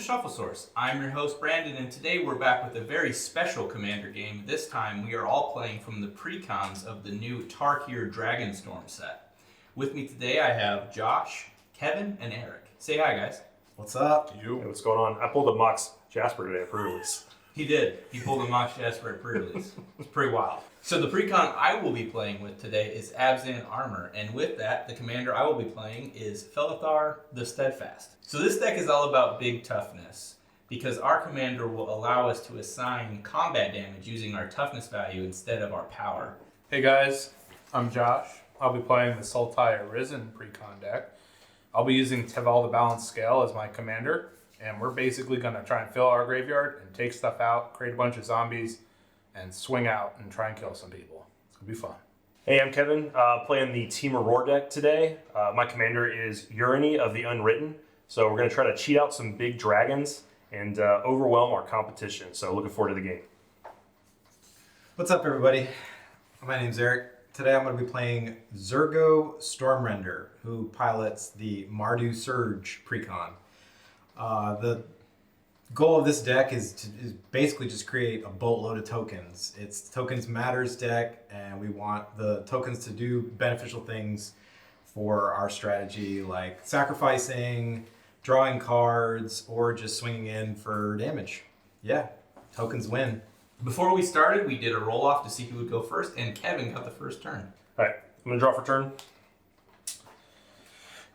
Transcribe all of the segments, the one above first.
to Shuffle Source. I'm your host Brandon, and today we're back with a very special Commander game. This time we are all playing from the Precons of the new Tarkir Dragonstorm set. With me today I have Josh, Kevin, and Eric. Say hi, guys. What's up? Hey, what's going on? I pulled a Mox Jasper today at pre-release. He did. He pulled a Mox Jasper at pre-release. It's pretty wild. So the Precon I will be playing with today is Abzan Armor, and with that, the commander I will be playing is Felothar the Steadfast. So this deck is all about big toughness, because our commander will allow us to assign combat damage using our toughness value instead of our power. Hey guys, I'm Josh. I'll be playing the Sultai Arisen Precon deck. I'll be using Teval the Balanced Scale as my commander, and we're basically going to try and fill our graveyard and take stuff out, create a bunch of zombies, and swing out and try and kill some people. It's going to be fun. Hey, I'm Kevin, playing the Team Aurora deck today. My commander is Ureni of the Unwritten, so we're going to try to cheat out some big dragons and overwhelm our competition, so looking forward to the game. What's up, everybody? My name's Eric. Today I'm going to be playing Zurgo Stormrender, who pilots the Mardu Surge Precon. The goal of this deck is basically just create a boatload of tokens. It's Tokens Matters deck, and we want the tokens to do beneficial things for our strategy, like sacrificing, drawing cards, or just swinging in for damage. Yeah, tokens win. Before we started, we did a roll-off to see who would go first, and Kevin got the first turn. All right, I'm going to draw for turn.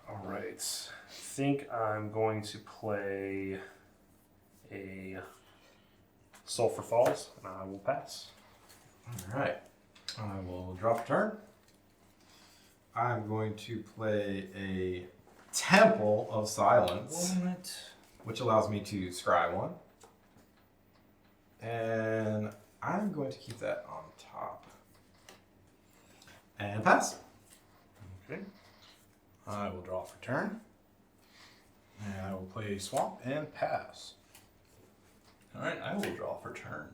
All right, I think I'm going to play a Sulphur Falls, and I will pass. All right, I will draw for turn. I'm going to play a Temple of Silence, which allows me to scry one. And I'm going to keep that on top. And pass. Okay. I will draw for turn. And I will play Swamp and pass. Alright, I will draw for turn.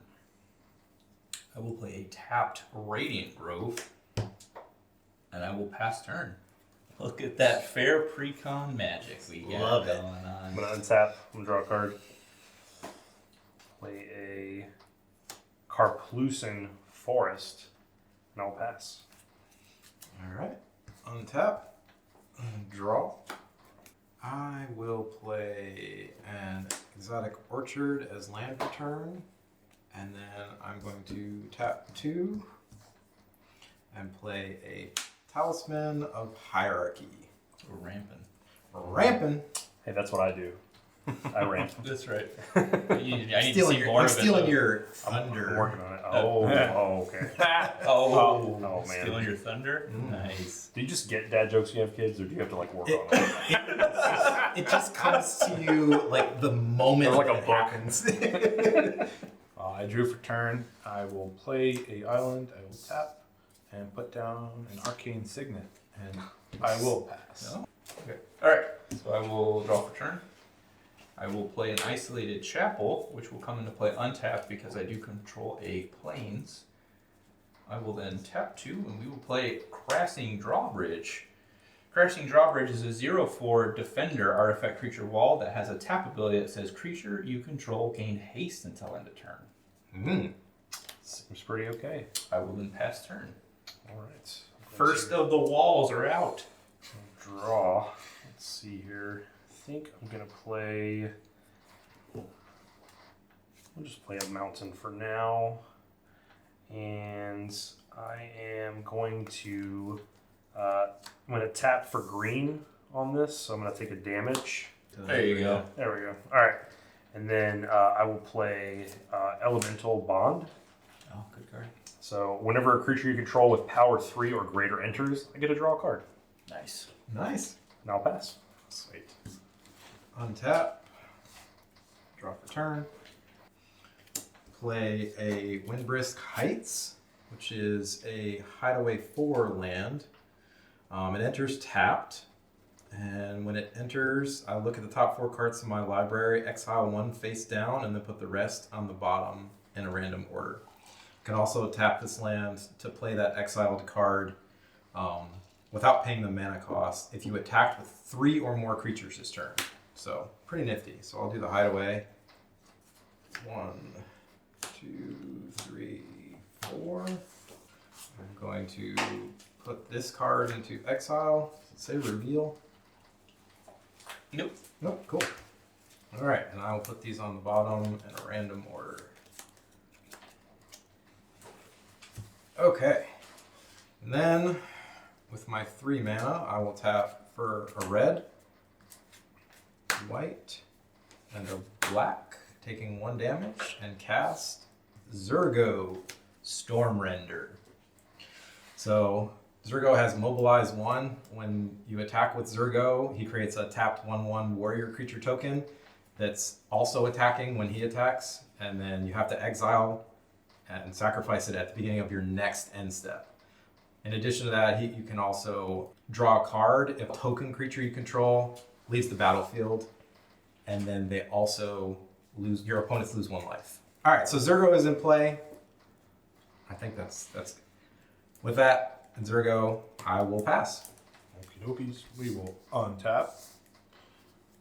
I will play a tapped Radiant Grove, and I will pass turn. Look at that fair Precon magic we got going on. I'm going to untap, I'm going to draw a card. Play a Karplusan Forest, and I'll pass. All right. Untap. Draw. I will play an Exotic Orchard as land for turn. And then I'm going to tap 2 and play a Talisman of Hierarchy. We're ramping. Ramping. Hey, that's what I do. I ramp. That's right. I need to see more I'm of it. stealing though. your I'm thunder. working on it. Oh, okay. Oh, man. Stealing your thunder? Nice. Do you just get dad jokes when you have kids, or do you have to like work on it? It just comes to you like the moment Like a it book. happens. I drew for turn. I will play a island. I will tap and put down an Arcane Signet, and I will pass. No? Okay. Alright, so I will draw for turn. I will play an Isolated Chapel, which will come into play untapped because I do control a Plains. I will then tap 2, and we will play Crashing Drawbridge. Crashing Drawbridge is a 0/4 Defender artifact creature wall that has a tap ability that says creature you control gain haste until end of turn. Seems pretty okay. I will then pass turn. All right. First of the walls are out. Draw. Let's see here. I think I'm gonna play. I'll just play a mountain for now, and I am going to. I'm gonna tap for green on this, so I'm gonna take a damage. There you go. There we go. All right, and then I will play Elemental Bond. Oh, good card. So whenever a creature you control with power 3 or greater enters, I get to draw a card, Nice. Nice. and I'll pass. Sweet. Untap. Draw for turn. Play a Windbrisk Heights, which is a Hideaway 4 land. It enters tapped, and when it enters, I look at the top 4 cards of my library, exile 1 face down, and then put the rest on the bottom in a random order. You can also tap this land to play that exiled card without paying the mana cost if you attacked with 3 or more creatures this turn. So pretty nifty. So I'll do the hideaway. 1, 2, 3, 4. I'm going to put this card into exile. Does it say reveal? Nope. Nope, cool. All right, and I will put these on the bottom in a random order. Okay, and then with my 3 mana, I will tap for a red, white, and a black, taking 1 damage, and cast Zurgo, Stormrender. So Zurgo has Mobilize 1. When you attack with Zurgo, he creates a tapped 1/1 warrior creature token that's also attacking when he attacks, and then you have to exile and sacrifice it at the beginning of your next end step. In addition to that, you can also draw a card if a token creature you control leaves the battlefield, and then they also lose. Your opponents lose 1 life. All right, so Zurgo is in play. I think that's with that, Zurgo, I will pass. Okie dokies. We will untap.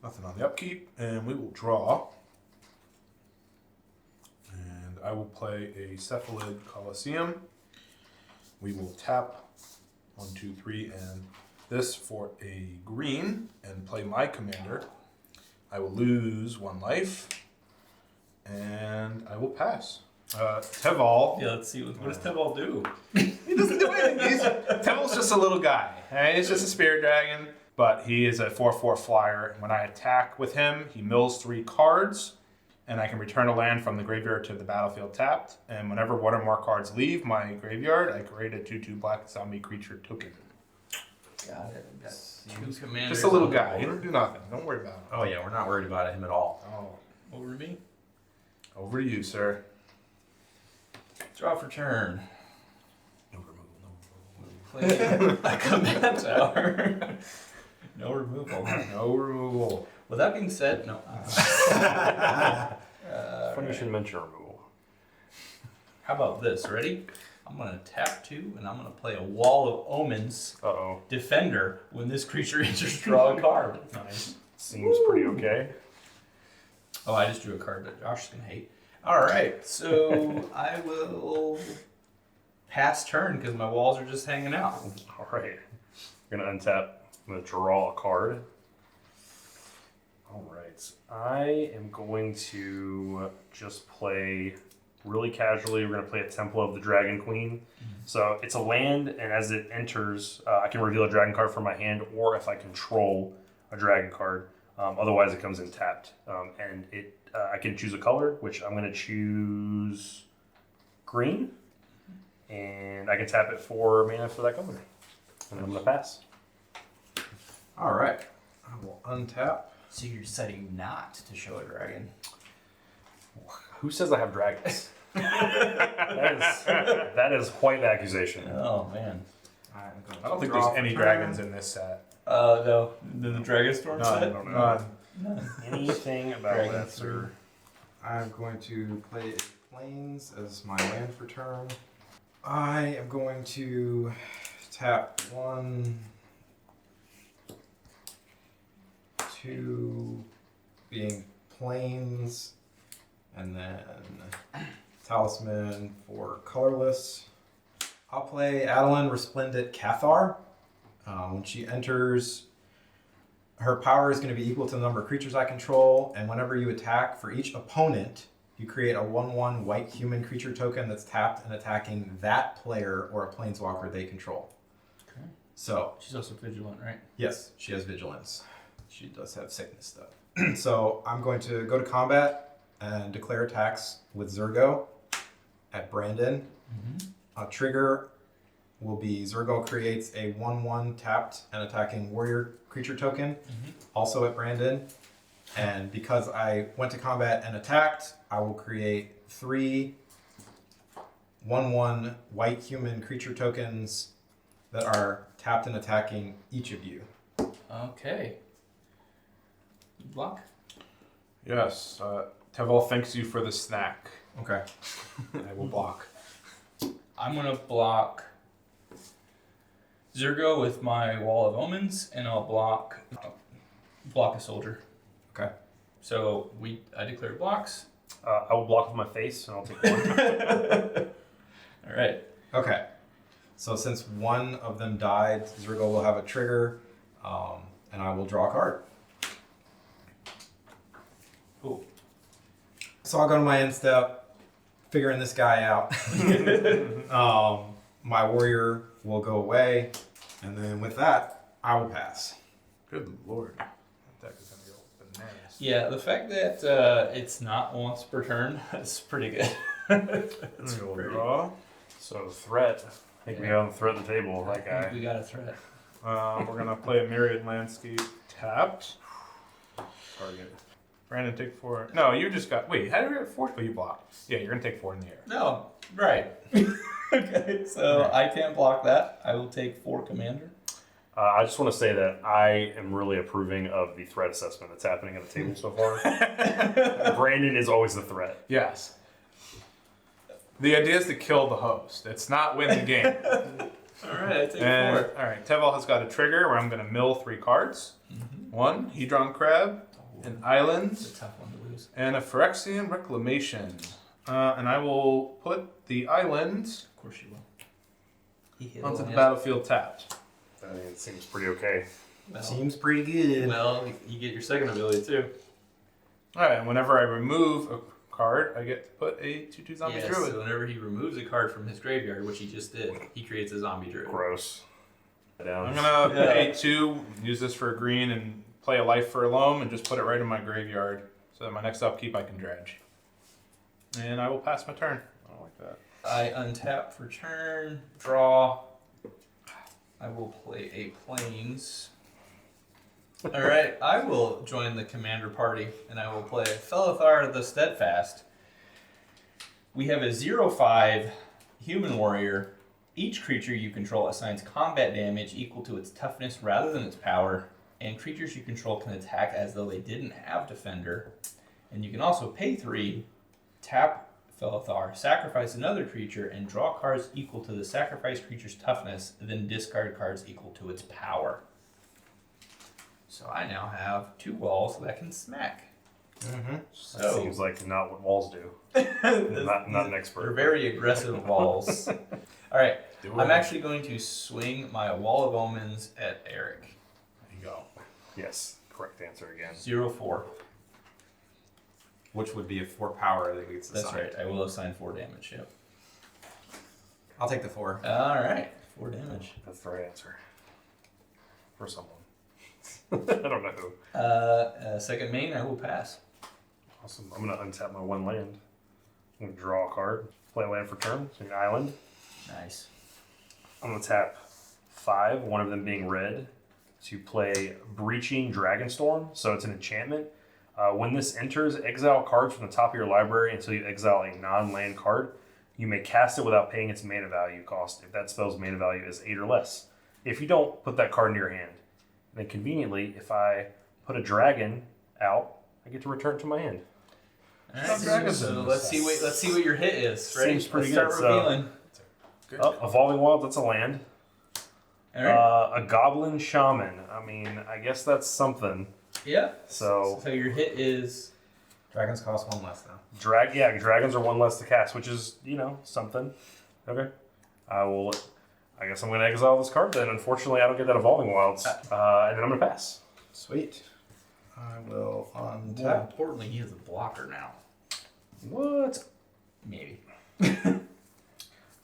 Nothing on the upkeep, and we will draw. And I will play a Cephalid Colosseum. We will tap 1, 2, 3, and this for a green, and play my commander. I will lose 1 life, and I will pass. Teval. Yeah, let's see. What does Teval do? He doesn't do anything. Teval's just a little guy. Right? He's just a spirit dragon, but he is a 4/4 flyer. When I attack with him, he mills 3 cards, and I can return a land from the graveyard to the battlefield tapped. And whenever 1 or more cards leave my graveyard, I create a 2/2 black zombie creature token. Got it. Got 2 commanders. Just a little on the guy. He board. don't do nothing. Don't worry about him. Oh yeah, we're not worried about him at all. Oh, Over to me. over to you, sir. Draw for turn. No removal. Play a command tower. No removal. No removal. With that being said, no. Funny you should mention removal. How about this? Ready? I'm going to tap 2, and I'm going to play a Wall of Omens Uh-oh. Defender. When this creature enters, draw a card. Nice. Seems pretty okay. Oh, I just drew a card that Josh is going to hate. All right, so I will pass turn because my walls are just hanging out. All right. I'm going to untap. I'm going to draw a card. All right. I am going to just play really casually. We're going to play a Temple of the Dragon Queen. So it's a land, and as it enters, I can reveal a dragon card from my hand, or if I control a dragon card. Otherwise, it comes in tapped. And I can choose a color, which I'm going to choose green. And I can tap it for mana for that color. And I'm going to pass. All right, I will untap. So you're deciding not to show a dragon. Who says I have dragons? that is quite the accusation. Oh, man. I'm going I don't to think draw there's for any turn. dragons in this set. No. The Dragonstorm set? None. Anything about Dragon that, sir? I'm going to play Plains as my land for turn. I am going to tap 1, 2, being Plains, and then Talisman for colorless. I'll play Adeline Resplendent Cathar. When she enters, her power is going to be equal to the number of creatures I control, and whenever you attack, for each opponent, you create a 1/1 white human creature token that's tapped and attacking that player or a planeswalker they control. Okay. So, She's also vigilant, right? yes, she has vigilance. She does have sickness, though. So, I'm going to go to combat and declare attacks with Zurgo at Brandon. Trigger will be Zurgo creates a 1/1 tapped and attacking warrior creature token, also at Brandon. And because I went to combat and attacked, I will create 3 1/1 white human creature tokens that are tapped and attacking each of you. Okay. Block? Yes. Teval thanks you for the snack. Okay. I will block. I'm going to block Zurgo with my Wall of Omens, and I'll block a soldier. Okay. So I declare blocks. I will block with my face, and I'll take one. All right. Okay. So since one of them died, Zurgo will have a trigger, and I will draw a card. Cool. So I'll go to my end step, figuring this guy out. My warrior will go away, and then with that, I will pass. Good lord. That deck is going to go bananas. Yeah, the fact that it's not once per turn is pretty good. It's We'll pretty- draw. So threat. I think we got on threat the table. That I think guy. we got a threat. We're going to play a Myriad Landscape tapped. Target. Brandon, take 4. No, you just got... Wait, how did you get 4? Oh, you blocked. Yeah, you're going to take 4 in the air. No, right. Okay, so I can't block that. I will take 4 commander. I just want to say that I am really approving of the threat assessment that's happening at the table so far. Brandon is always the threat. Yes. The idea is to kill the host. It's not win the game. All right, I take And, 4. all right, Teval has got a trigger where I'm going to mill 3 cards. 1, Hedron Crab, an island, It's a tough one to lose. and a Phyrexian Reclamation. And I will put the island Of course you will. He hit onto all the in. battlefield tapped. I mean, it seems pretty okay. Well, Seems pretty good. well, you get your second ability too. All right, and whenever I remove a card, I get to put a 2/2 zombie Yes, druid. so whenever he removes a card from his graveyard, which he just did, he creates a zombie druid. Gross. Down. I'm gonna Yeah. pay 2, use this for a green, and play a life for a loam, and just put it right in my graveyard, so that my next upkeep I can dredge. And I will pass my turn. I don't like that. I untap for turn, draw. I will play a plains. All right, I will join the commander party, and I will play Felothar the Steadfast. We have a 0/5 human warrior. Each creature you control assigns combat damage equal to its toughness rather than its power, and creatures you control can attack as though they didn't have defender. And you can also pay 3, tap Felothar, sacrifice another creature, and draw cards equal to the sacrificed creature's toughness, then discard cards equal to its power. So I now have 2 walls that can smack. Mm-hmm. That So seems like not what walls do. Not an expert. they're very aggressive walls. All right, Do I'm it. actually going to swing my Wall of Omens at Eric. There you go. Yes, correct answer again. 0/4. Which would be a 4 power that gets That's assigned. right. I will assign 4 damage. Yep. I'll take the 4. All right, 4 damage. That's the right answer. For someone. I don't know who. Second main, I will pass. Awesome. I'm going to untap my 1 land. I'm going to draw a card. Play a land for turn. So an island. Nice. I'm going to tap 5, one of them being red, to play Breaching Dragonstorm. So it's an enchantment. When this enters, exile cards from the top of your library until you exile a non-land card. You may cast it without paying its mana value cost if that spell's mana value is 8 or less. If you don't, put that card in your hand. Then conveniently, if I put a dragon out, I get to return it to my hand. All right, so let's see what your hit is. Ready? Seems pretty Let's good, start so- revealing. Good. Oh, Evolving Wilds, that's a land. All right. A Goblin Shaman. I mean, I guess that's something. Yeah. So, So your hit is Dragons cost 1 less now. dragons are 1 less to cast, which is, something. Okay. I guess I'm going to exile this card then. Unfortunately, I don't get that Evolving Wilds. And then I'm going to pass. Sweet. I will more untap. importantly, he has a blocker now. What? Maybe.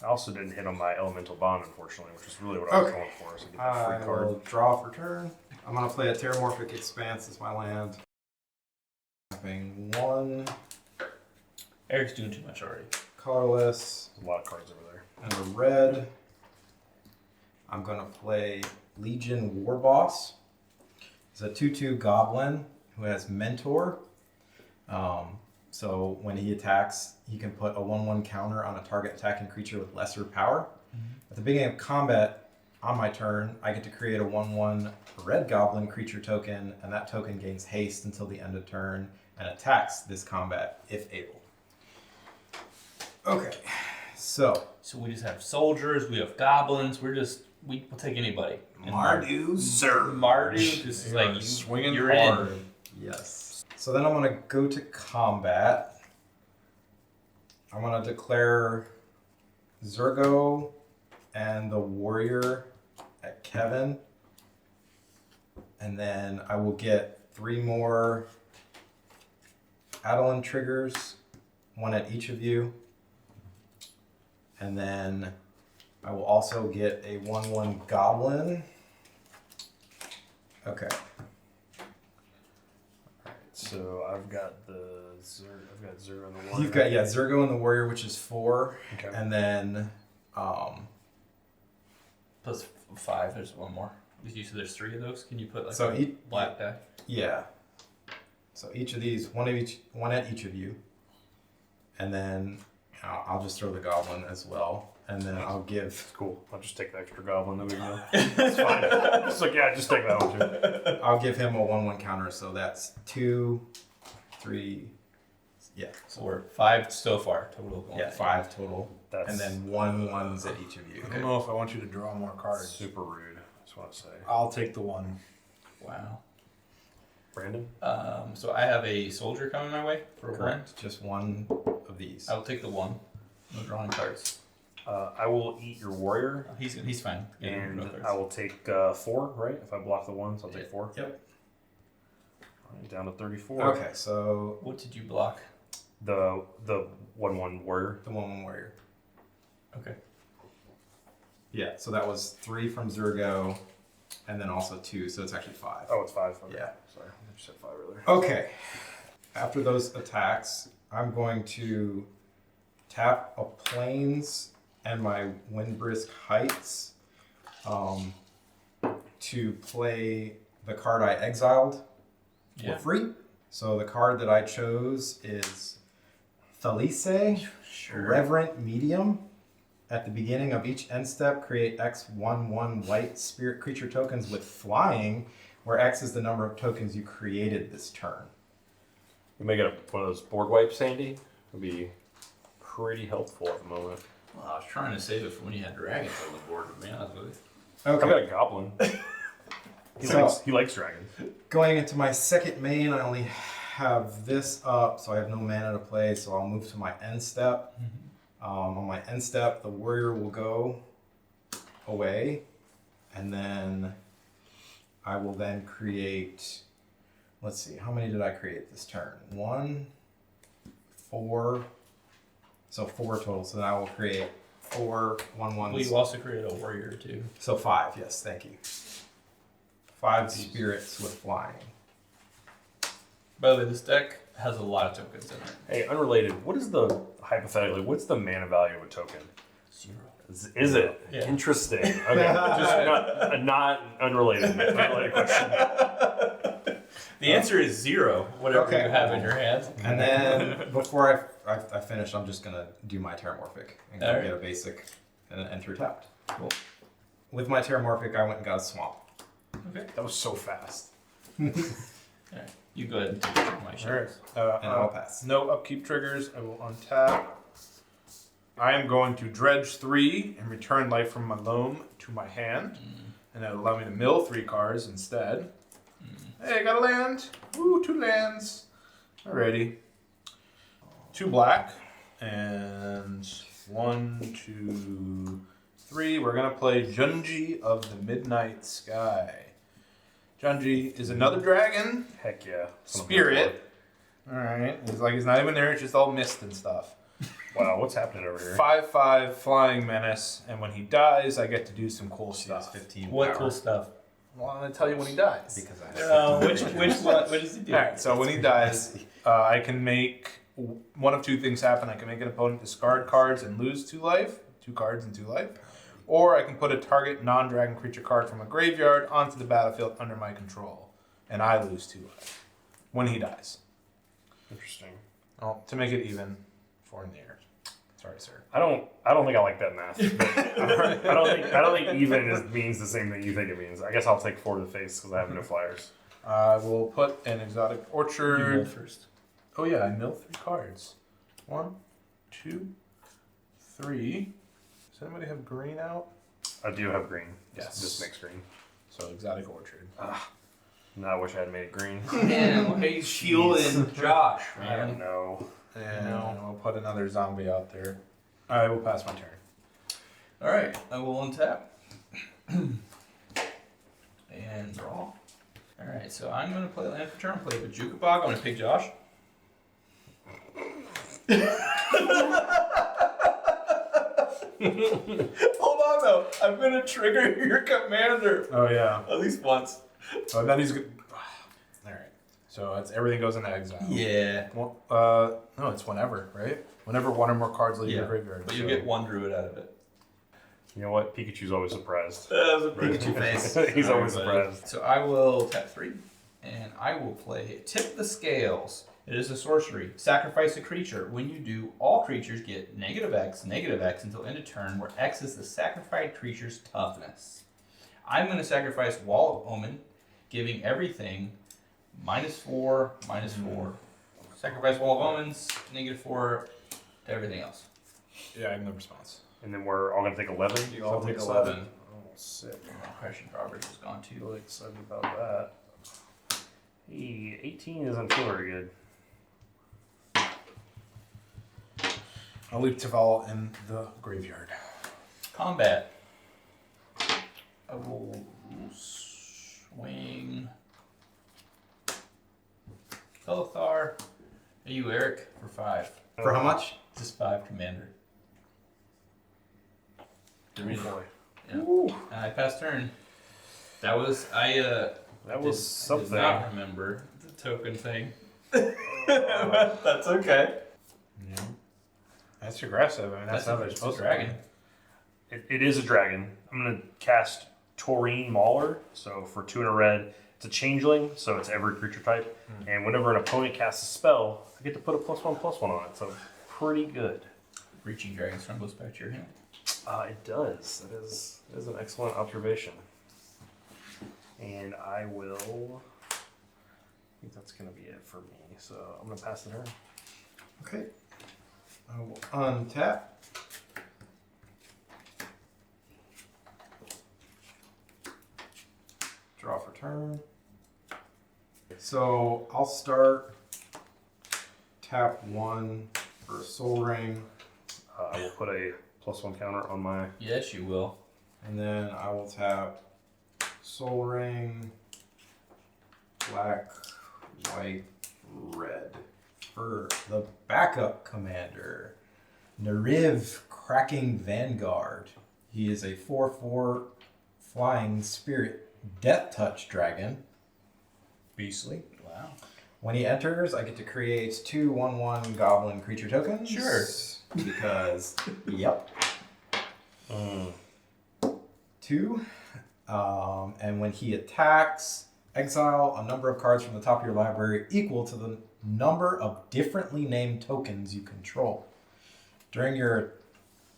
I also didn't hit on my Elemental Bond, unfortunately, which is really what I was Okay. going for. So get that I free card. will draw for turn. I'm going to play a Terramorphic Expanse as my land. Tapping 1, Eric's doing too much already. colorless, There's a lot of cards over there. and a red. I'm going to play Legion Warboss. It's a 2/2 goblin who has Mentor. So when he attacks, he can put a 1/1 counter on a target attacking creature with lesser power. At the beginning of combat, on my turn, I get to create a 1/1 red goblin creature token, and that token gains haste until the end of turn and attacks this combat if able. Okay, so So we just have soldiers, we have goblins, we'll take anybody. And Mardu Surge. Mardu just is They are like swinging you're hard. in. Yes. So then I'm going to go to combat. I'm going to declare Zurgo and the warrior at Kevin. And then I will get 3 more Adeline triggers, 1 at each of you. And then I will also get a 1/1 goblin. Okay. So I've got Zurgo and the warrior. You've got Zurgo and the warrior, which is 4. Okay. And then Plus 5, there's one more. You said there's 3 of those. Can you put like So a black die? yeah. So each of these, one at each of you. And then I'll just throw the goblin as well. And then I'll give Cool. I'll just take the extra goblin. No big deal. It's fine. It's like, yeah, just take that one too. I'll give him a 1/1 counter, so that's 2, 3, yeah. So we're 5 so far total. Going Yeah, 5 total. That's And then 1/1s at each of you. I don't know if I want you to draw more cards. super rude. I just want to say. I'll take the 1. Wow. Brandon? So I have a soldier coming my way for 1. Correct. Just 1 of these. I'll take the 1. No drawing cards. I will eat your warrior. He's fine. Yeah, And no cards. I will take 4, right? If I block the 1s, I'll take 4. Yep. All right, down to 34. Okay, so What did you block? The 1/1 warrior. the 1/1 warrior. Okay. Yeah, so that was 3 from Zurgo, and then also 2, so it's actually 5. Oh, it's 5. Okay. Yeah. Sorry, I just said 5 earlier. Okay. After those attacks, I'm going to tap a plains and my Windbrisk Heights to play the card I exiled Yeah. for free. So the card that I chose is Felice, Reverent Medium. At the beginning of each end step, create X1/1 white spirit creature tokens with flying, where X is the number of tokens you created this turn. You may get one of those board wipes, Sandy. Would be pretty helpful at the moment. Well, I was trying to save it for when you had dragons on the board, to be honest with you. I've got a goblin. So- He likes dragons. Going into my second main, I only have this up, so I have no mana to play, so I'll move to my end step. On my end step, the warrior will go away, and then I will then create, let's see, how many did I create this turn? 1, 4, so 4 total, so then I will create 4 1/1s. Well, you also created a warrior too. So 5, yes, thank you. 5 spirits with flying. By the way, this deck has a lot of tokens in it. Hey, unrelated. What is hypothetically, what's the mana value of a token? 0. Is it? Yeah. Interesting. Okay, just not unrelated. Unrelated question. The answer is 0, whatever Okay. you have in your hand. And then before I finish, I'm just gonna do my Terramorphic and go Alright. get a basic and then enter tapped. Cool. With my Terramorphic, I went and got a swamp. Okay. That was so fast. Alright. You go ahead and take my Alright. shares. And I'll pass. No upkeep triggers. I will untap. I am going to dredge 3 and return life from my loam to my hand. And that'll allow me to mill 3 cards instead. Hey, I got a land. Woo, 2 lands. Alrighty. 2 black. And 1, 2, 3. We're going to play Junji of the Midnight Sky. Junji is another dragon. Heck yeah. Spirit. Alright. It's like he's not even there, it's just all mist and stuff. Wow, what's happening over here? 5/5 flying menace, and when he dies, I get to do some cool She has stuff. 15 What power cool stuff? Well, I'm gonna tell you when he dies. because I have 15 Which creatures. one? What does he do? Alright, so when he dies, I can make one of 2 things happen. I can make an opponent discard cards and lose 2 life, 2 cards and 2 life, or I can put a target non-dragon creature card from a graveyard onto the battlefield under my control, and I lose 2 life when he dies. Interesting. Well, to make it even, 4 in the air. Sorry, sir. I don't think I like that math. But I don't think even means the same thing you think it means. I guess I'll take 4 to the face because I have no flyers. I will put an exotic You orchard. roll first. Oh yeah, I mill 3 cards. 1, 2, 3. Does anybody have green out? I do have green. Yes. Just mix green. So exotic orchard. No, I wish I had made it green. Man, look how he's shielding Josh, I don't man. know. And we'll put another zombie out there. I will pass my turn. Alright, I will untap. And draw. Alright, so I'm going to play land for turn, play Bajuka Bog. I'm going to pick Josh. Hold on though, I'm going to trigger your commander. Oh yeah. At least once. Oh, then he's good. All right. So it's everything goes into exile. Yeah. Well, no, it's whenever, right? Whenever one or more cards leave your graveyard. But you'll get one druid out of it. You know what? Pikachu's always surprised. That was a Pikachu face. He's always Everybody. surprised. So I will tap 3, and I will play Tip the Scales. It is a sorcery. Sacrifice a creature. When you do, all creatures get -X until end of turn, where X is the sacrificed creature's toughness. I'm going to sacrifice Wall of Omen, giving everything -4, -4. Sacrifice Wall of Omens, -4 to everything else. Yeah, I have no response. And then we're all gonna take 11. You all take Something 11. Oh, sick. Crushing Progress is gone too. Really excited about that. Hey, 18 isn't feel very good. I'll leave Teval in the graveyard. Combat. I will swing Felothar. Are you Eric for 5? For how much? Just 5 commander. Oh boy. Yeah. And I passed turn. That was That was I did something. not remember the token thing. That's okay. Yeah. That's aggressive. I mean, that's how they're it's a supposed to dragon. It is a dragon. I'm gonna cast Taurine Mauler. So for 2 and a red, it's a changeling, so it's every creature type. And whenever an opponent casts a spell, I get to put a +1/+1 on it. So pretty good. Reaching Dragonstorm goes back to your hand. It does. That is an excellent observation. And I will. I think that's gonna be it for me. So I'm gonna pass the turn. Okay. I will untap. Draw for turn. So I'll start. Tap 1 for a Soul Ring, I will put a +1 counter on my. Yes, you will. and then I will tap Soul Ring, black, white, red. For the backup commander, Nariv Cracking Vanguard. He is a 4/4 flying spirit death touch dragon. Beastly. Wow. When he enters, I get to create 2 1/1 goblin creature tokens. Sure. Because, yep. 2. And when he attacks, exile a number of cards from the top of your library equal to the number of differently named tokens you control. During your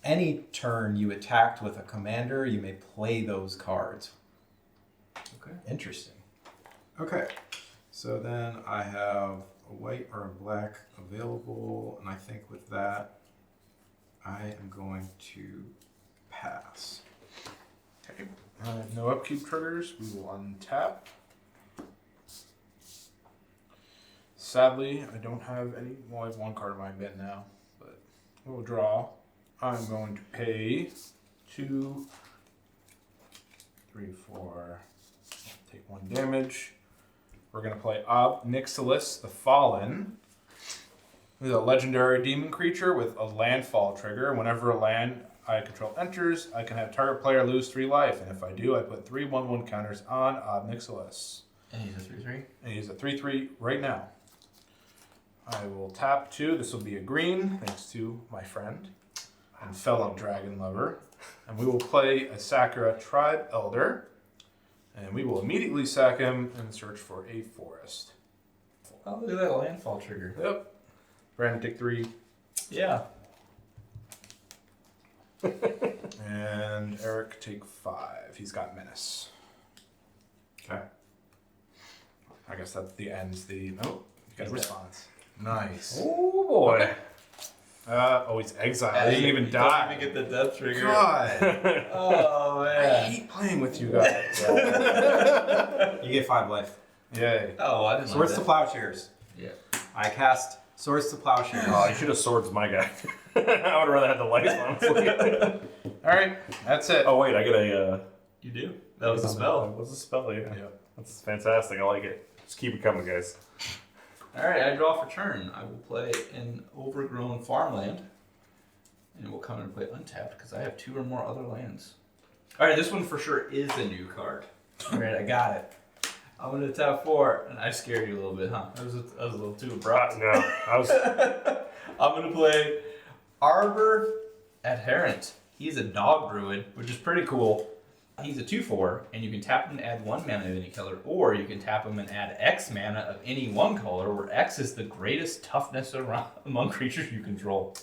any turn you attacked with a commander, you may play those cards. Okay. Interesting. Okay. So then I have a white or a black available, and I think with that, I am going to pass. Okay. No upkeep triggers. We will untap. Sadly, I don't have any. Well, I have 1 card in my bin now, but we'll draw. I'm going to pay 2, 3, 4. Take 1 damage. We're going to play Ob Nixilis the Fallen. This is a legendary demon creature with a landfall trigger. Whenever a land I control enters, I can have target player lose 3 life. And if I do, I put 3 1/1 counters on Ob Nixilis. And he's a 3/3. And he's a 3/3 right now. I will tap 2. This will be a green, thanks to my friend and fellow dragon lover. And we will play a Sakura Tribe Elder. And we will immediately sack him and search for a forest. Oh, look at that landfall trigger. Yep. Brandon, take 3. Yeah. And Eric, take 5. He's got Menace. Okay. I guess that's the ends. Nope. You got a response. Nice. Oh boy. He's exiled. He didn't even die. Don't even get the death trigger. God. Oh, I man. hate playing with you guys. You get 5 life. Yay. Oh, I didn't Swords to like Plowshares. that. Yeah. I cast Swords to Plowshares. Oh, you should have swords my guy. I would rather have the lights, honestly. All right, that's it. Oh wait, I get a. You do. That was a spell. That was a spell, yeah. Yeah. That's fantastic. I like it. Just keep it coming, guys. All right, I draw for turn. I will play an overgrown farmland, and we'll come and play untapped because I have 2 or more other lands. All right, this one for sure is a new card. All right, I got it. I'm gonna tap 4, and I scared you a little bit, huh? That was a little too abrupt. No, I was. I'm gonna play Arbor Adherent. He's a dog druid, which is pretty cool. He's a 2/4, and you can tap him and add 1 mana of any color, or you can tap him and add X mana of any 1 color, where X is the greatest toughness among creatures you control.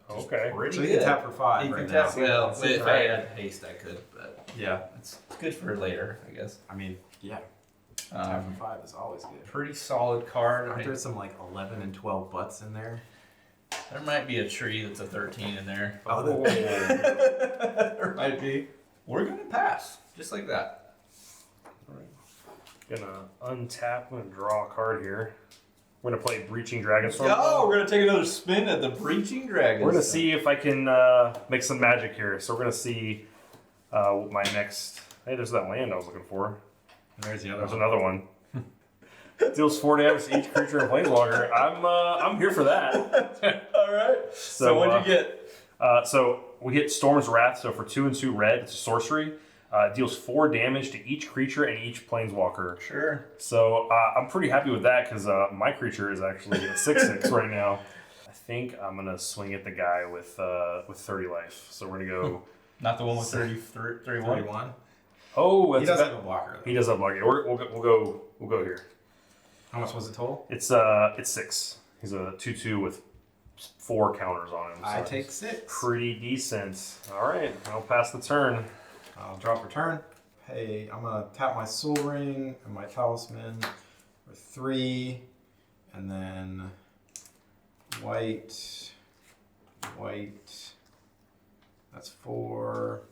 Okay. Pretty So you good. can tap for 5 You right can now. tap, well, That's if I right. had haste, I could, but Yeah. it's good for later, I guess. I mean, yeah. Tap for 5 is always good. Pretty solid card. Aren't there some like 11 and 12 butts in there? There might be a tree that's a 13 in there. Oh, There might be. We're gonna pass, just like that. Gonna untap. I'm gonna draw a card here. We're gonna play Breaching Dragonstorm. Oh, we're gonna take another spin at the Breaching Dragon. We're gonna see if I can make some magic here. So we're gonna see what my next. Hey, there's that land I was looking for. There's the other There's one. another one. Deals 4 damage to each creature and planeswalker. I'm here for that. All right. So what'd you get? So we get Storm's Wrath. So for 2 and 2 red, it's a sorcery. Deals 4 damage to each creature and each planeswalker. Sure. So I'm pretty happy with that because my creature is actually a 6/6 right now. I think I'm gonna swing at the guy with 30 life. So we're gonna go. Not the one with 31. 31. Oh, He that's does have a blocker. he does have lucky. We'll go here. How much was it total? It's 6. He's a 2/2 with 4 counters on him. So I take 6. pretty decent. All right, I'll pass the turn. I'll draw for turn. Hey, I'm gonna tap my Soul Ring and my Talisman for 3, and then white. That's 4,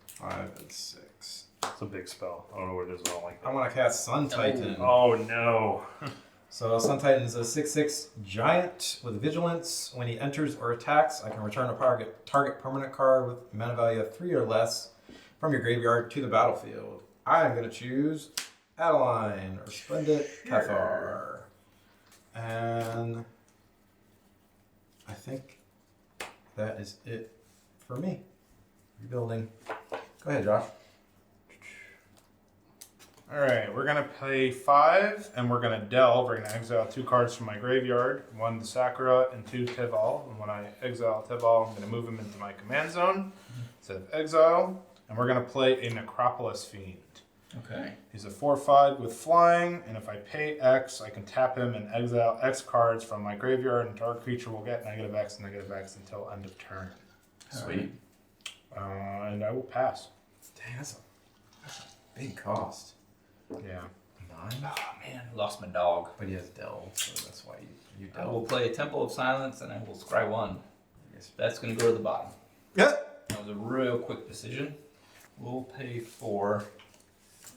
5, and 6. It's a big spell. I don't know what it is, but I don't like I'm that. gonna cast Sun Titan. Oh no. So Sun Titan is a 6/6 giant with vigilance. When he enters or attacks, I can return a target permanent card with mana value of 3 or less from your graveyard to the battlefield. I am going to choose Adeline or Splendid Cathar. And I think that is it for me. Rebuilding. Go ahead, Josh. All right, we're gonna play 5, and we're gonna delve. We're gonna exile 2 cards from my graveyard, 1 to Sakura and 2 Teval. And when I exile Teval, I'm gonna move him into my command zone instead of exile. And we're gonna play a Necropolis Fiend. Okay. He's a 4/5 with flying, and if I pay X, I can tap him and exile X cards from my graveyard, and target creature will get -X until end of turn. Sweet. And I will pass. Dang, that's a big cost. Yeah. 9? Oh man, I lost my dog. But he has Delve, so that's why you I will Delve. play Temple of Silence and I will scry 1. Yes. That's gonna go to the bottom. Yeah. That was a real quick decision. We'll pay 4.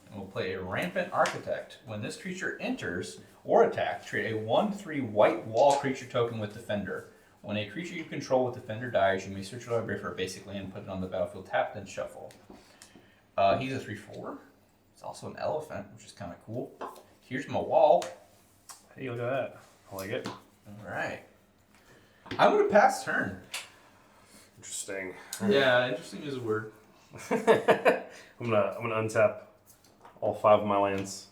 And we'll play a Rampant Architect. When this creature enters or attacks, trade a 1/3 white wall creature token with Defender. When a creature you control with Defender dies, you may search your library for a basic land, put it on the battlefield, tap, then shuffle. He's a 3/4. It's also an elephant, which is kind of cool. Here's my wall. Hey, look at that. I like it. All right. I'm going to pass turn. Interesting. Yeah, interesting is a word. I'm gonna untap all 5 of my lands.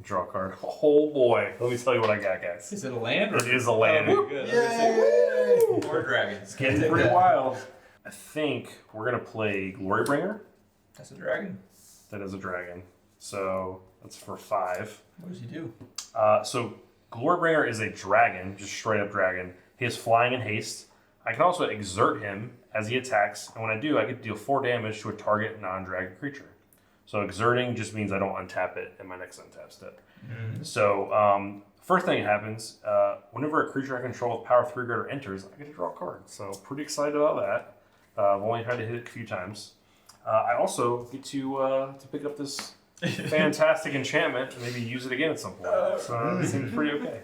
Draw a card. Oh boy, let me tell you what I got, guys. Is it a land? Or It is a land. Oh, good. Yay! More dragons. It's getting pretty wild. I think we're gonna play Glorybringer. That's a dragon. That is a dragon. So that's for 5. What does he do? So Glorybringer is a dragon, just straight up dragon. He has flying and haste. I can also exert him as he attacks, and when I do, I get to deal 4 damage to a target non-dragon creature. So exerting just means I don't untap it in my next untap step. So first thing that happens, whenever a creature I control with power 3 or greater enters, I get to draw a card. So pretty excited about that. I've only tried to hit it a few times. I also get to pick up this fantastic enchantment and maybe use it again at some point. So it seems pretty okay.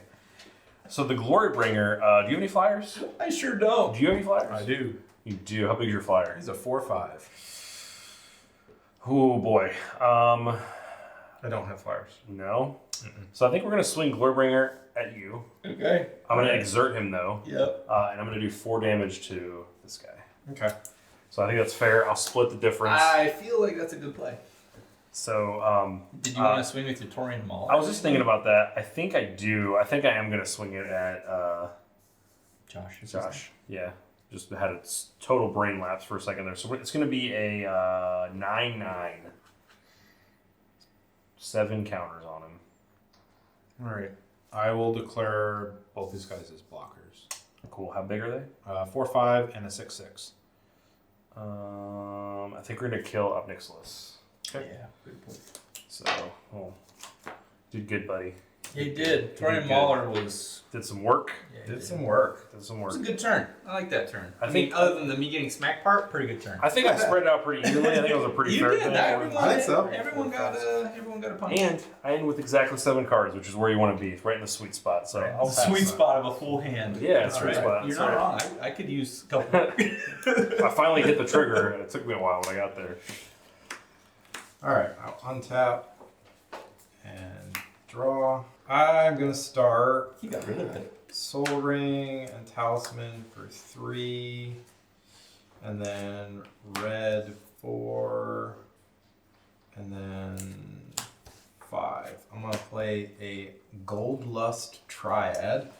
So the Glorybringer, do you have any flyers? I sure don't. Do you have any flyers? I do. You do. How big is your flyer? He's a 4/5. Oh boy. I don't have flyers. No. So I think we're gonna swing Glorybringer at you. Okay. I'm gonna exert him though. Yep. And I'm gonna do 4 damage to this guy. Okay. So I think that's fair. I'll split the difference. I feel like that's a good play. So Did you want to swing with your Taurian Maul? I was just thinking about that. I think I do. I think I am gonna swing it at Josh. Josh. Yeah. Just had a total brain lapse for a second there. So it's gonna be a 9/9. 7 counters on him. All right. I will declare both these guys as blockers. Cool. How big are they? 4/5 and a 6/6. I think we're gonna kill up Nicholas. Yeah. Good point. So, well, did good, buddy. He did. He Taurian did Mauler was. Did some work. Yeah, Did some work. Did some It work. was a good turn. I like that turn. I I think- mean, other than the me getting smacked part, pretty good turn. I think I spread it out pretty evenly. I think it was a pretty You fair did. thing. Everyone, I think so. Everyone got a punch. And I end with exactly 7 cards, which is where you want to be, right in the sweet spot. So I'll pass sweet that. spot of a full hand. Yeah, That's sweet right. spot. You're So- not wrong. I could use a couple. I finally hit the trigger, and it took me a while when I got there. All right, I'll untap and draw. I'm gonna start He got rid of it. Soul Ring and Talisman for 3, and then red 4, and then 5. I'm gonna play a Gold Lust Triad.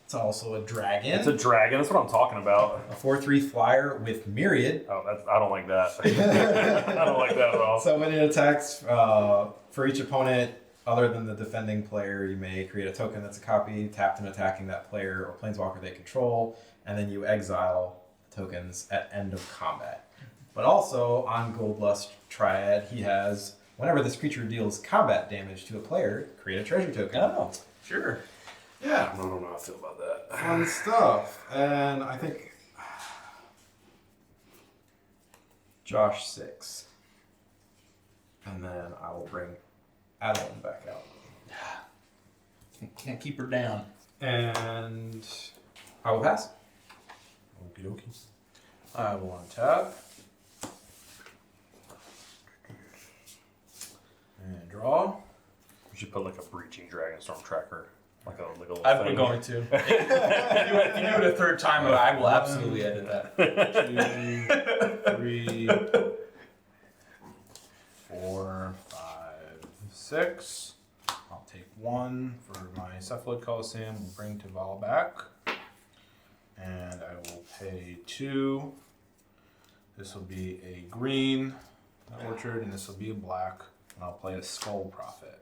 It's also a dragon. It's a dragon. That's what I'm talking about. A 4/3 flyer with Myriad. Oh, I don't like that. I don't like that at all. So when it attacks, for each opponent other than the defending player, you may create a token that's a copy tapped and attacking that player or planeswalker they control, and then you exile tokens at end of combat. But also on Gold Lust Triad, he has whenever this creature deals combat damage to a player, create a treasure token. Oh, sure. Yeah, I don't know how I feel about that. fun stuff. And I think Josh 6. And then I will bring Adeline back out. Can't keep her down. And I will pass. Okie dokie. I will untap. And draw. We should put like a breaching Dragonstorm tracker, like a little I'm thing. going to. If you do it a third time, I will absolutely edit that. 2, 3, 4, 5, 6. I'll take 1 for my Cephalid Coliseum. We'll bring Teval back. And I will pay 2. This will be a green orchard, and this will be a black. And I'll play a Skull Prophet.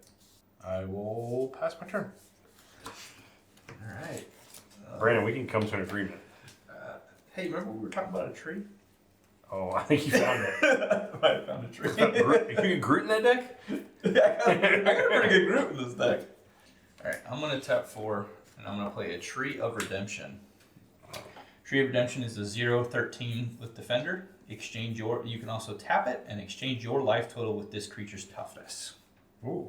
I will pass my turn. All right. Brandon, we can come to an agreement. Hey, remember we were talking about a tree? Oh, I think you found it. I found a tree. You can Groot in that deck? I got a pretty good group in this deck. All right, I'm going to tap 4, and I'm going to play a Tree of Redemption. Tree of Redemption is a 0/13 with Defender. Exchange your. You can also tap it and exchange your life total with this creature's toughness. Ooh.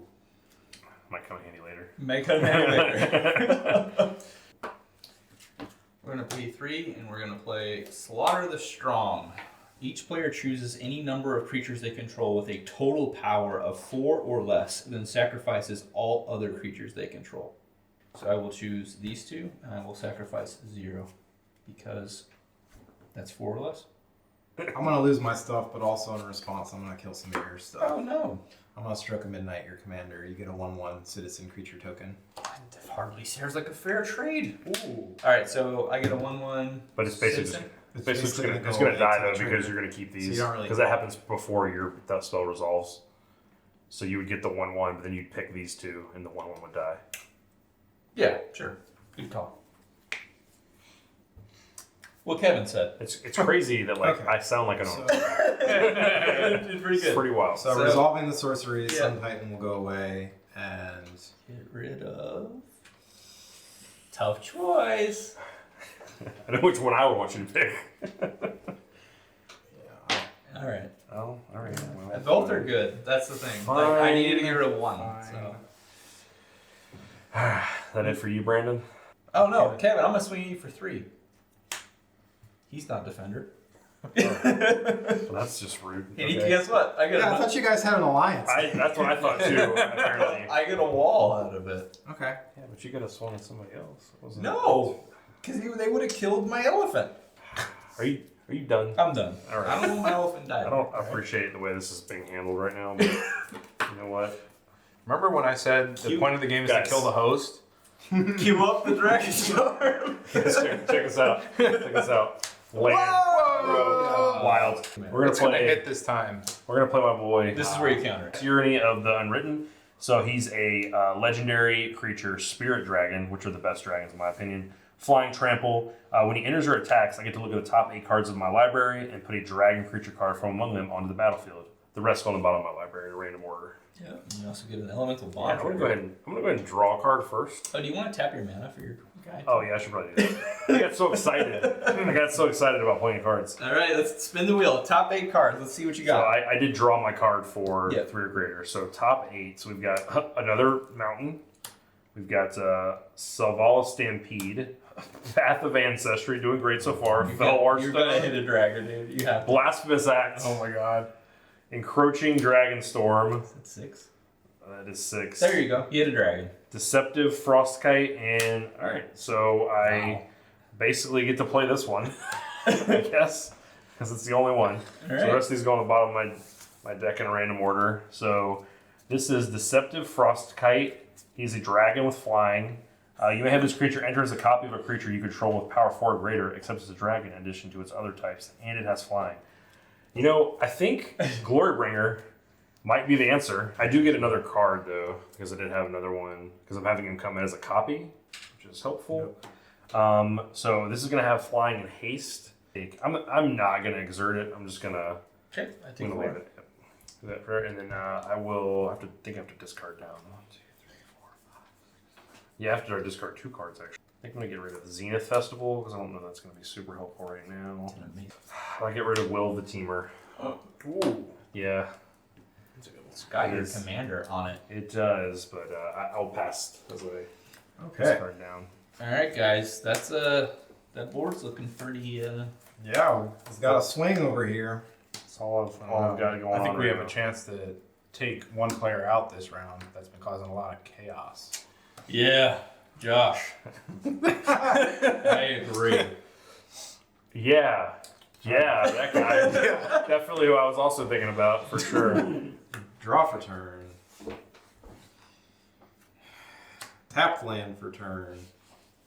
Might come in handy later. Make it later. We're going to pay 3, and we're going to play Slaughter the Strong. Each player chooses any number of creatures they control with a total power of 4 or less, then sacrifices all other creatures they control. So I will choose these 2, and I will sacrifice 0, because that's 4 or less. I'm gonna lose my stuff, but also in response, I'm gonna kill some of your stuff. Oh no. I'm gonna Stroke of Midnight, your commander. You get a 1/1 citizen creature token. That hardly seems like a fair trade. Ooh. Alright, so I get a 1/1. But it's basically citizen. it's basically basically gonna, gonna it's go gonna die into the though because trigger. you're gonna keep So these you don't really because that happens before that spell resolves. So you would get the 1/1, but then you'd pick these 2, and the 1/1 would die. Yeah, sure. Good call. What Kevin said. It's crazy that like Okay. I sound like an So, It's pretty It's pretty wild. so resolving the sorcery, Yeah. Sun Titan will go away, and Get rid of. Tough choice. I know which one I would want you to pick. yeah, Alright. Oh, are good. That's the thing. Fine. Like, I needed to get rid of one. Fine. So. That it for you, Brandon? Oh no, Kevin, I'm gonna swing you for 3. He's not defender. Well, that's just rude. And Okay. guess what? I Yeah, I thought you guys had an alliance. That's what I thought too. Apparently. I get a wall out of it. Okay. Yeah, but you could have swung at somebody else. Wasn't No, because they would have killed my elephant. Are you done? I'm done. All right. I don't want my elephant died. I don't appreciate the way this is being handled right now, but you know what? Remember when I said the You point of the game is guys. to kill the host? Cue up the Dragonstorm. check us out. Check us out. Land. Whoa! Wild. We're gonna It's gonna play. hit this time. We're gonna play my boy. This is where you counter it. Ureni of the Unwritten. So he's a legendary creature, Spirit Dragon, which are the best dragons in my opinion. Flying Trample. When he enters or attacks, I get to look at the top 8 cards of my library and put a dragon creature card from among them onto the battlefield. The rest go on the bottom of my library in random order. Yeah. You also get an elemental Yeah, bond. I'm gonna go ahead and draw a card first. Oh, do you want to tap your mana for your guy? Oh yeah, I should probably do that. I got so excited. About playing cards. All right, let's spin the wheel. Top 8 cards. Let's see what you So got. I did draw my card for Yep. 3 or greater. So top 8. So we've got another mountain. We've got Selvala Stampede, Path of Ancestry, doing great so far. Felwar You're gonna hit a dragon, dude. You have. Blasphemous Act, Oh my god. Encroaching Dragonstorm. Is that 6? That is 6. There you go. You hit a dragon. Deceptive Frostkite, and all right. So I Wow. basically get to play this one, I guess, because it's the only one. All So right. the rest of these go on the bottom of my deck in a random order. So this is Deceptive Frostkite. He's a dragon with flying. You may have this creature enter as a copy of a creature you control with power 4 or greater, except it's a dragon in addition to its other types, and it has flying. You know, I think Glorybringer might be the answer. I do get another card though, because I did have another one, because I'm having him come in as a copy, which is helpful. So this is going to have flying and haste. I'm not going to exert it. I'm just going to Okay, I I'm take gonna 4. leave it. Yep. Do that for, and then I will have to discard down 1, 2, 3, 4, 5. Yeah, I have to discard 2 cards actually. I think I'm gonna get rid of the Zenith Festival because I don't know that's gonna be super helpful right now. I get rid of Will of the Teamer. Oh. Ooh. Yeah, It's got It your is. commander on it. it does, but I'll pass as I Okay. discard down. All right, guys. That's that board's looking pretty. Yeah, he's got a swing over here. That's all I've got going on. I think we right have now. a chance to take one player out this round that's been causing a lot of chaos. Yeah, Josh. I agree. Yeah, that guy. Definitely who I was also thinking about for sure. Draw for turn. Tap land for turn.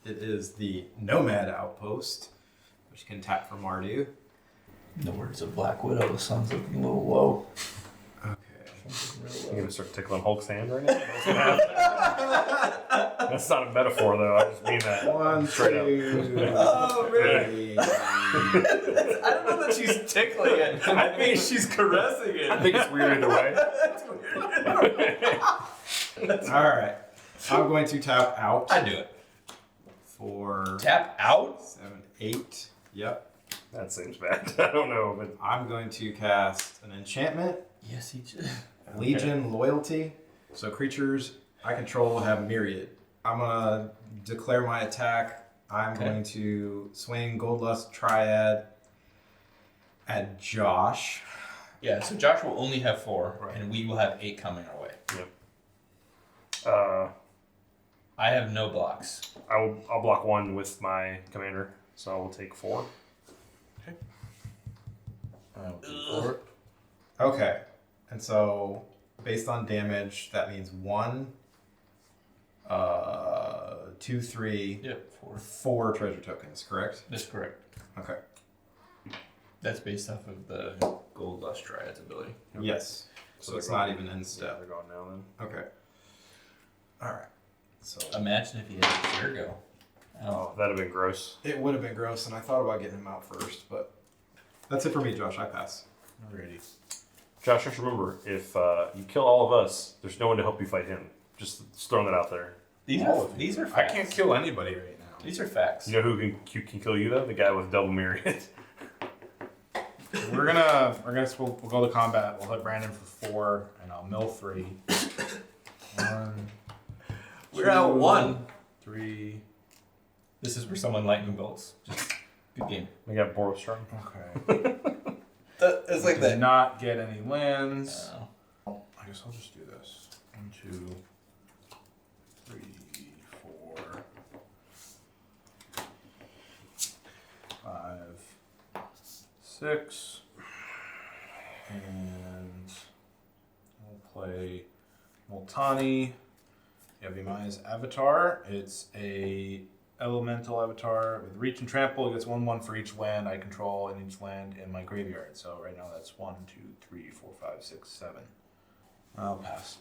It is the Nomad Outpost, which can tap for Mardu. In the words of Black Widow, the sun's looking a little low. Okay. You're gonna start tickling Hulk's hand right now? What's gonna happen? That's not a metaphor though. I just mean that. 1, Straight up. 2, Oh, three. I don't know that she's tickling it. I think she's caressing it. I think it's weird either way. All right. I'm going to tap out I do it. for Tap out? 7, 8. Yep. That seems bad. I don't know, but I'm going to cast an enchantment, Yes, he just. Legion Loyalty. So creatures I control have myriad. I'm gonna declare my attack. I'm Okay. going to swing Goldlust Triad at Josh. Yeah, so Josh will only have 4, Right. and we will have 8 coming our way. I I have no blocks. I'll block 1 with my commander, so I will take 4. Okay. And so based on damage, that means 1, 2, 3, Yep, 4. 4 treasure tokens, correct? That's correct. Okay. That's based off of the Gold Lust Triad's ability. Yes. So they're it's gone. not even in Yeah, step. they're gone now then. Okay. All right. So Imagine if he had a Zurgo. Oh, that'd have been gross. it would have been gross, and I thought about getting him out first, but that's it for me, Josh. I pass. Alrighty. Josh, just remember, if you kill all of us, there's no one to help you fight him. Just throwing that out there. These All are of these are I facts. can't kill anybody right now. These are facts. You know who can kill you though? The guy with double myriad. we'll go to combat. We'll hit Brandon for 4, and I'll mill 3. 1. We're out 1. 3. This is where someone lightning bolts. Just good game. We got Borostrom. Okay. It's like Did that. not get any lands. Oh. I guess I'll just do this. 1, 2, 3, 4, 5, 6, and we'll play Multani. Yavimaya's Avatar. It's a elemental avatar with reach and trample. It gets 1/1 for each land I control and each land in my graveyard. So right now that's 1, 2, 3, 4, 5, 6, 7. I'll pass.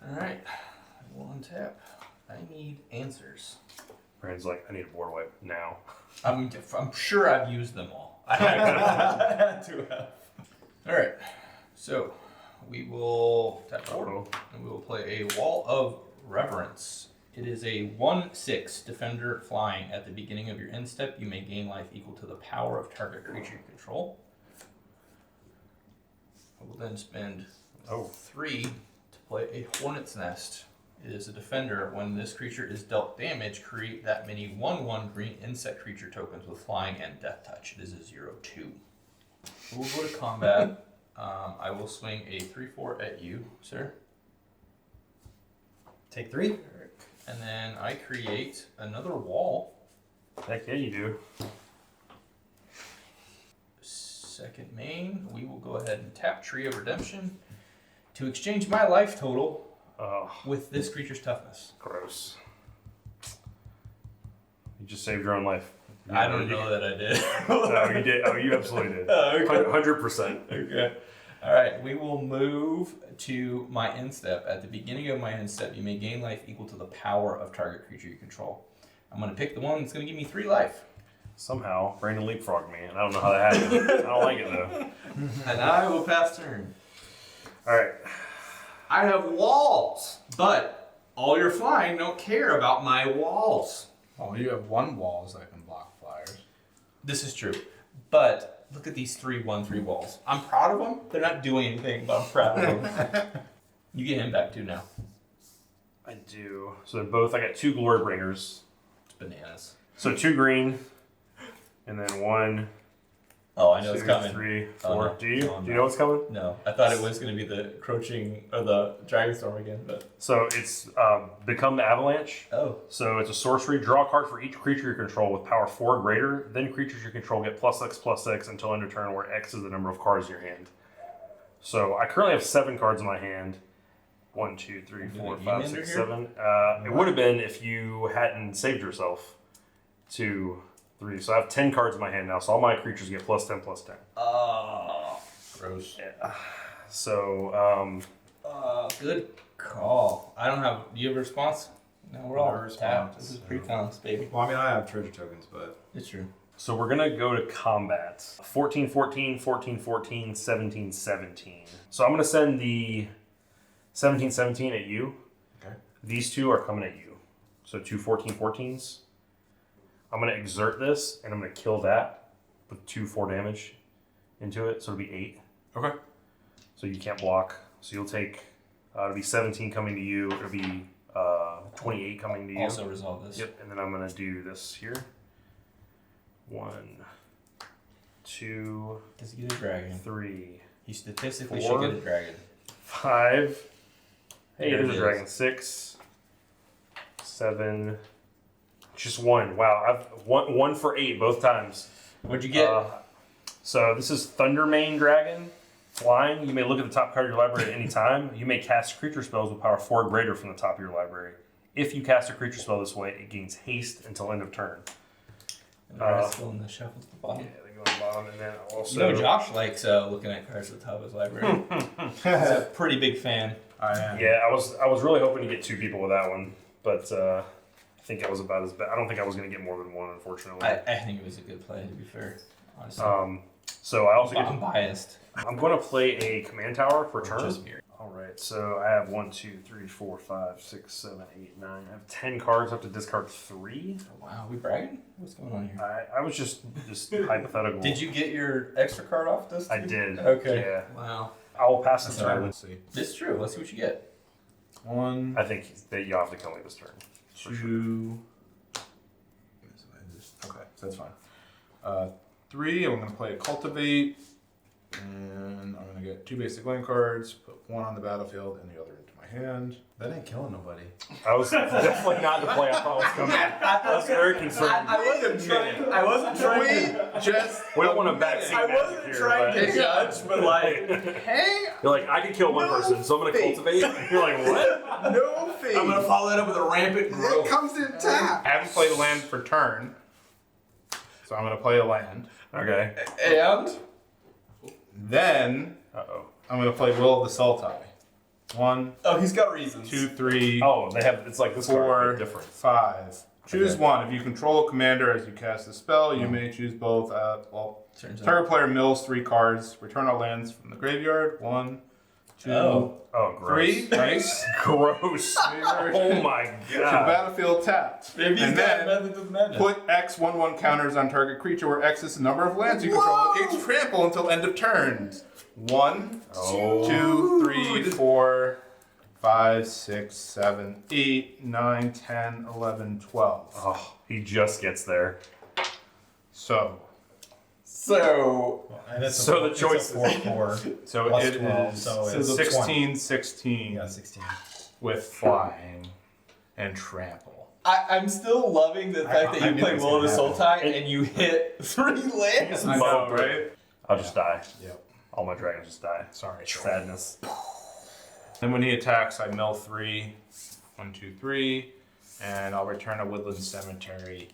Alright. I will untap. I need answers. Brandon's like, I need a board wipe now. I'm sure I've used them all. I had to have. Alright. So we will tap 4 and we will play a Wall of Reverence. It is a 1/6 defender flying. At the beginning of your end step, you may gain life equal to the power of target creature you control. I will then spend 3 to play a Hornet's Nest. It is a defender. When this creature is dealt damage, create that many 1/1 green insect creature tokens with flying and death touch. It is a 0/2. We'll go to combat. I will swing a 3/4 at you, sir. Take 3. And then I create another wall. Heck yeah, you do. Second main, we will go ahead and tap Tree of Redemption to exchange my life total with this creature's toughness. Gross. You just saved your own life. I don't know that I did. No, you did. Oh, you absolutely did. Oh, okay. 100%. Okay. All right, we will move to my end step. At the beginning of my end step, you may gain life equal to the power of target creature you control. I'm going to pick the one that's going to give me 3 life. Somehow, Brandon leapfrogged me, and I don't know how that happened. I don't like it, though. And I will pass turn. All right. I have walls, but all your flying don't care about my walls. Oh, you have 1 walls that can block flyers. This is true, but look at these 3/1/3 walls. I'm proud of them. They're not doing anything, but I'm proud of them. You get him back too now. I do. So both, I got 2 Glory Bringers. It's bananas. So 2 green, and then 1, Oh, I know 2, it's coming. 3, 4. Oh, no. Do you? No, Do you know what's coming? No, I thought it was going to be the Crouching or the Dragonstorm again, but So it's Become the Avalanche. oh, So it's a sorcery. Draw a card for each creature you control with power 4 or greater. Then creatures you control get +X/+X until end of turn, where X is the number of cards in your hand. So I currently have 7 cards in my hand. 1, 2, 3, 4, 5, 6, 7. It would have been if you hadn't saved yourself. 2, 3. So I have 10 cards in my hand now. So all my creatures get +10/+10. oh, Gross. Yeah. So good call. I don't have. Do you have a response? No, we're all No response. tapped. This is precons, baby. Well, I mean, I have treasure tokens, but It's true. So we're going to go to combat. 14-14, 14-14, 17-17. So I'm going to send the 17-17 at you. Okay. These 2 are coming at you. So 2 14-14s. I'm going to exert this, and I'm going to kill that with 2 4 damage into it. So it'll be 8. Okay. So you can't block. So you'll take, it'll be 17 coming to you. It'll be 28 coming to you. Also resolve this. Yep, and then I'm going to do this here. 1, 2, Does he get a dragon? 3, He statistically 4. should get a dragon. 5. Hey, There there's it a is. dragon. 6, 7. Just 1. Wow, I've one for 8 both times. What'd you get? So this is Thundermane Dragon. Flying. You may look at the top card of your library at any time. You may cast creature spells with power 4 or greater from the top of your library. If you cast a creature spell this way, it gains haste until end of turn. And the rest still in the shuffle at the Yeah, bottom. they go on the bottom, and then also. You know, Josh likes looking at cards at the top of his library. He's a pretty big fan. I am. Yeah, I was really hoping to get 2 people with that one, but I think I was about as bad. I don't think I was going to get more than 1, unfortunately. I think it was a good play, to be fair. Honestly. So I also get I'm biased. I'm going to play a command tower for turn. Just me. All right, so I have 1, 2, 3, 4, 5, 6, 7, 8, 9. I have 10 cards. I have to discard 3. Wow, we bragging? What's going on here? I was just hypothetical. Did you get your extra card off this? I too? did. Okay. Yeah. Wow. I will pass the turn. Let's see. It's true. Let's see what you get. 1, I think that you have to kill me this turn. 2. Okay, so that's fine. 3. I'm going to play a cultivate, and I'm going to get 2 basic land cards. Put 1 on the battlefield and the other into my hand. That ain't killing nobody. I was definitely not the play I thought was coming. I was very concerned. I wasn't trying. We don't want to backseat. I wasn't here, trying but- to judge, but like, hey, You're like, I can kill one person, so I'm going to cultivate. You're like, what? No face. I'm gonna follow that up with a rampant It growth. comes in tap. I haven't played a land for turn, so I'm going to play a land. Okay. And Then Uh-oh. I'm going to play Will of the Sultai. 1, oh, he's got reasons. 2, 3, Oh, they have, it's like this card, 4, but different. 5. Choose Okay. 1. If you control a commander as you cast the spell, you may choose both. Turns out. Target player mills 3 cards. Return all lands from the graveyard. 1, 2, Oh. Oh, gross. 3. Nice. Gross. Oh my Your god. battlefield tapped. Maybe he's and got then methods of madness. put X 1/1 counters on target creature where X is the number of lands you control against trample until end of turn. 1, Oh. 2, 3, 4, 5, 6, 7, 8, 9, 10, 11, 12. Oh, he just gets there. So So And it's So the choice is 4/4. So Plus it 12, is so it's 16, 16 Yeah, 16. with flying and trample. I'm still loving the fact that I you knew play it was Will of the gonna Sultai and you hit 3 lands. I know, right? I'll just die. Yep. All my dragons just die. Sorry. Sadness. Then when he attacks, I mill 3, 1, 2, 3, and I'll return a woodland cemetery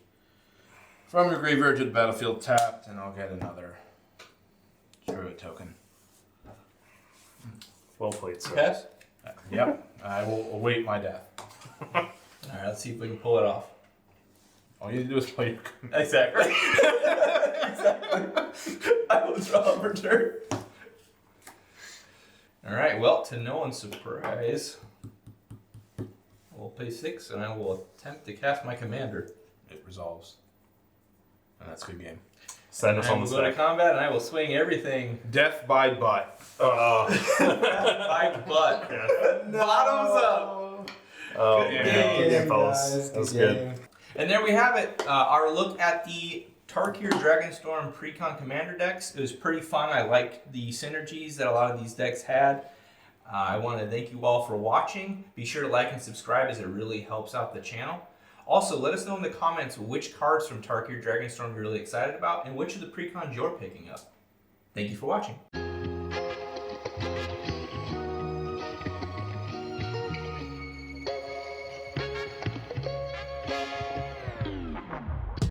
from your graveyard to the battlefield tapped, and I'll get another druid token. Well played, sir. Pass? Yep, I will await my death. Alright, let's see if we can pull it off. All you need to do is play your command. Exactly. Exactly. I will draw for turn. Alright, well, to no one's surprise, I will pay 6 and I will attempt to cast my commander. It resolves. And that's a good game. Send us I on will the go to stack. combat and I will swing everything Death by butt. by butt. Bottoms up. Oh, Good man. game, Good fellas. guys. That was Good good. And there we have it, our look at the Tarkir Dragonstorm Precon Commander decks. It was pretty fun. I liked the synergies that a lot of these decks had. I want to thank you all for watching. Be sure to like and subscribe as it really helps out the channel. Also, let us know in the comments which cards from Tarkir Dragonstorm you're really excited about and which of the Precons you're picking up. Thank you for watching.